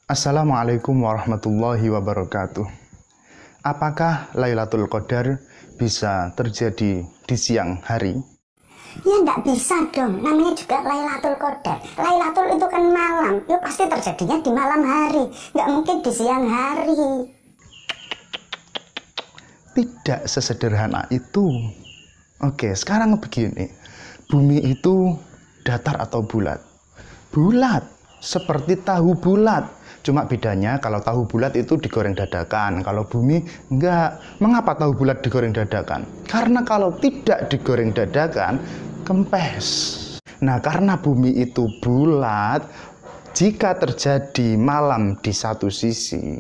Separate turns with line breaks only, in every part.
Assalamualaikum warahmatullahi wabarakatuh. Apakah Lailatul Qadar bisa terjadi di siang hari?
Ya nggak bisa dong, namanya juga Lailatul Qadar. Lailatul itu kan malam, ya pasti terjadinya di malam hari, nggak mungkin di siang hari.
Tidak sesederhana itu. Oke, sekarang begini. Bumi itu datar atau bulat? Bulat, seperti tahu bulat. Cuma bedanya kalau tahu bulat itu digoreng dadakan, kalau bumi enggak. Mengapa tahu bulat digoreng dadakan? Karena kalau tidak digoreng dadakan, kempes. Nah, karena bumi itu bulat, jika terjadi malam di satu sisi,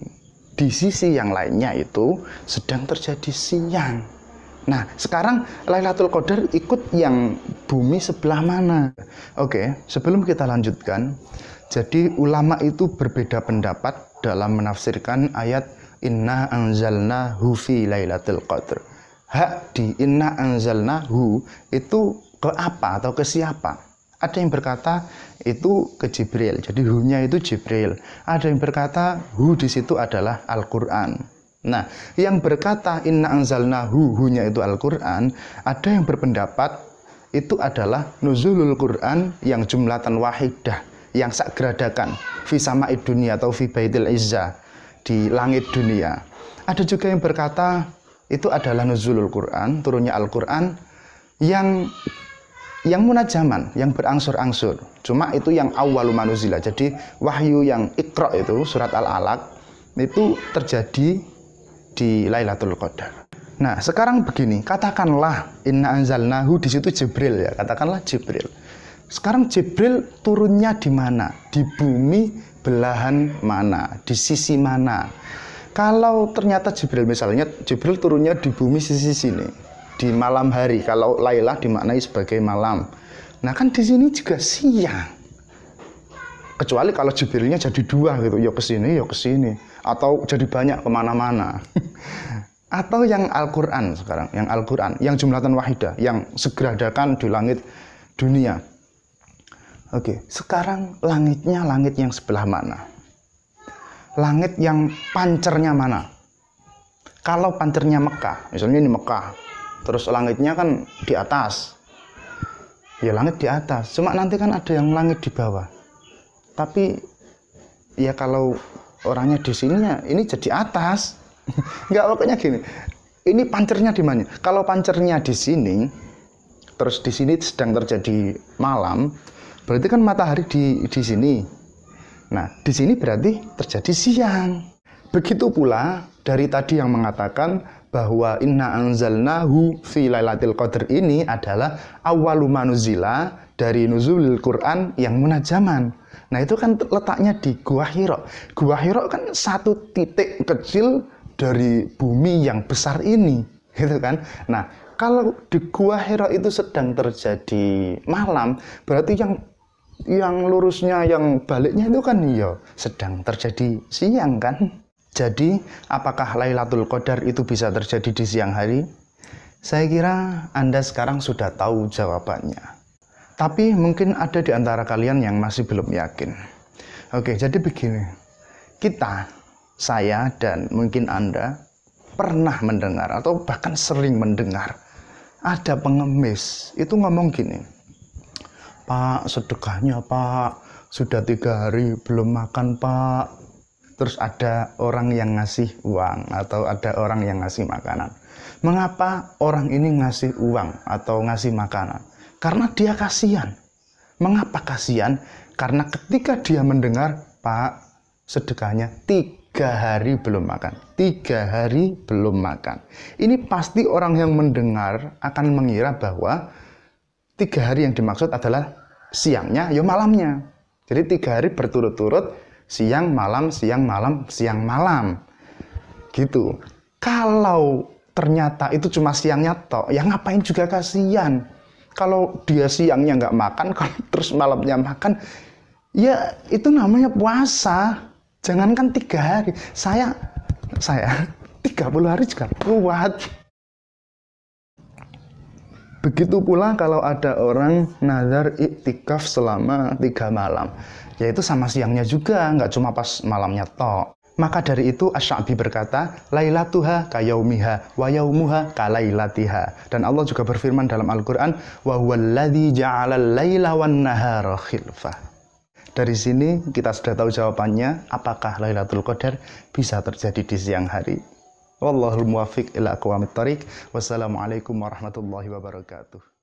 di sisi yang lainnya itu sedang terjadi siang. Nah, sekarang Lailatul Qadar ikut yang bumi sebelah mana? Oke, sebelum kita lanjutkan, jadi ulama itu berbeda pendapat dalam menafsirkan ayat Inna anzalnahu fi Lailatul Qadar. Hak di Inna anzalnahu itu ke apa atau ke siapa? Ada yang berkata itu ke Jibril, jadi hu-nya itu Jibril. Ada yang berkata hu di situ adalah Al-Quran. Nah, yang berkata Inna anzalnahu, hu-nya itu Al-Quran, ada yang berpendapat itu adalah nuzulul Quran yang jumlatan wahidah, yang sagradakan fi sama'id dunia atau fi baitil izzah, di langit dunia. Ada juga yang berkata itu adalah nuzulul Quran, turunnya Al-Quran yang munajaman, yang berangsur-angsur. Cuma itu yang awwalu manuzila. Jadi wahyu yang Iqra itu surat Al-Alaq itu terjadi di Lailatul Qadar. Nah, sekarang begini, katakanlah Inna anzalnahu di situ Jibril ya, katakanlah Jibril. Sekarang Jibril turunnya di mana? Di bumi belahan mana? Di sisi mana? Kalau ternyata Jibril, misalnya Jibril turunnya di bumi sisi sini, di malam hari. Kalau Lailah dimaknai sebagai malam. Nah, kan di sini juga siang. Kecuali kalau Jibrilnya jadi dua gitu, ya ke sini, ya ke sini, atau jadi banyak kemana-mana. Atau yang Al-Quran sekarang, yang Al-Quran, yang jumlatan wahidah, yang segeradakan di langit dunia. Oke, sekarang langitnya langit yang sebelah mana? Langit yang pancernya mana? Kalau pancernya Mekah, misalnya ini Mekah, terus langitnya kan di atas, ya langit di atas. Cuma nanti kan ada yang langit di bawah. Tapi ya kalau orangnya di sini ya ini jadi atas. Enggak, pokoknya gini. Ini pancernya di mana? Kalau pancernya di sini, terus di sini sedang terjadi malam, berarti kan matahari di sini. Nah, di sini berarti terjadi siang. Begitu pula dari tadi yang mengatakan bahwa Inna anzalnahu fi Lailatul Qadar ini adalah awwalu manuzila dari nuzulul Quran yang munajaman. Nah, itu kan letaknya di Gua Hira. Gua Hira kan satu titik kecil dari bumi yang besar ini, gitu kan? Nah, kalau di Gua Hira itu sedang terjadi malam, berarti yang lurusnya, yang baliknya itu kan ya sedang terjadi siang kan? Jadi, apakah Lailatul Qadar itu bisa terjadi di siang hari? Saya kira Anda sekarang sudah tahu jawabannya. Tapi mungkin ada di antara kalian yang masih belum yakin. Oke, jadi begini. Kita, saya, dan mungkin Anda pernah mendengar atau bahkan sering mendengar ada pengemis itu ngomong gini, Pak, sedekahnya Pak, sudah 3 hari belum makan Pak. Terus ada orang yang ngasih uang atau ada orang yang ngasih makanan. Mengapa orang ini ngasih uang atau ngasih makanan? Karena dia kasihan. Mengapa kasihan? Karena ketika dia mendengar, Pak, sedekahnya 3 hari belum makan. 3 hari belum makan. Ini pasti orang yang mendengar akan mengira bahwa 3 hari yang dimaksud adalah siangnya, ya malamnya. Jadi 3 hari berturut-turut, siang, malam, siang, malam, siang, malam. Gitu. Kalau ternyata itu cuma siangnya tok, ya ngapain juga kasihan. Kalau dia siangnya nggak makan, terus malamnya makan, ya itu namanya puasa. Jangankan 3 hari, saya 30 hari juga kuat. Begitu pula kalau ada orang nazar iktikaf selama 3 malam. yaitu sama siangnya juga, nggak cuma pas malamnya tok. Maka dari itu Asy-Sya'bi berkata, lailatuha kayaumiha wa yaumuha kalailatiha. Dan Allah juga berfirman dalam Al-Qur'an, wa huwallazi ja'alal laila wan nahara khilfah. Dari sini kita sudah tahu jawabannya, apakah Lailatul Qadar bisa terjadi di siang hari. Wallahul muwaffiq ila aqwamit thariq. Wassalamualaikum warahmatullahi wabarakatuh.